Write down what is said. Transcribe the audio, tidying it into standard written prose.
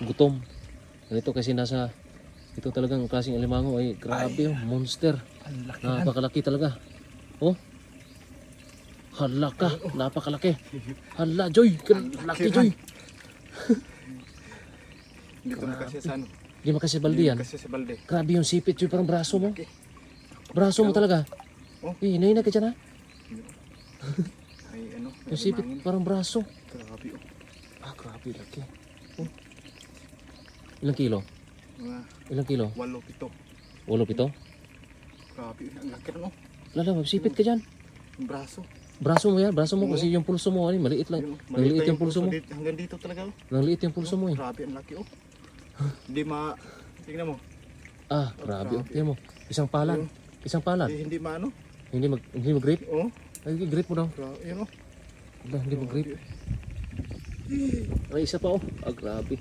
gutom. Ganito kasi nasa ito talagang klaseng alimango ay grabe, oh, monster. Ang laki. Napakalaki talaga. Oh. Hala ka, napakalaki. Hala, Joy, laki Joy. Dito na kasi sa ano. Di makasi balde yan. Kasi sa balde. Grabe yung sipit, Joy, parang braso mo. Laki. Braso mo talaga. Oh. Hinay na ka dyan ha. Ay ano. Yung sipit, parang braso. Grabe oh. Ah, grabe, laki. Oh. Ilang kilo? Mga Ilang kilo? 8-7. 8-7? Grabe. Ang laki rin oh. Lala, sipit ka dyan. Yung braso. Braso mo yan, braso mo kasi yung pulso mo, maliit lang. Yun, oh. Nang liit yung pulso mo. Hanggang dito talaga oh. Nang liit yung pulso mo eh. Grabe ang laki oh. Hindi tingnan mo. Ah, grabe. Tingnan mo, isang palad. Isang palad. Hindi maano. Hindi mag-grip. Oh. Ay, grip mo daw. Grabe yun oh. Hindi mag-grip. Ay, isa pa oh. Ah, grabe.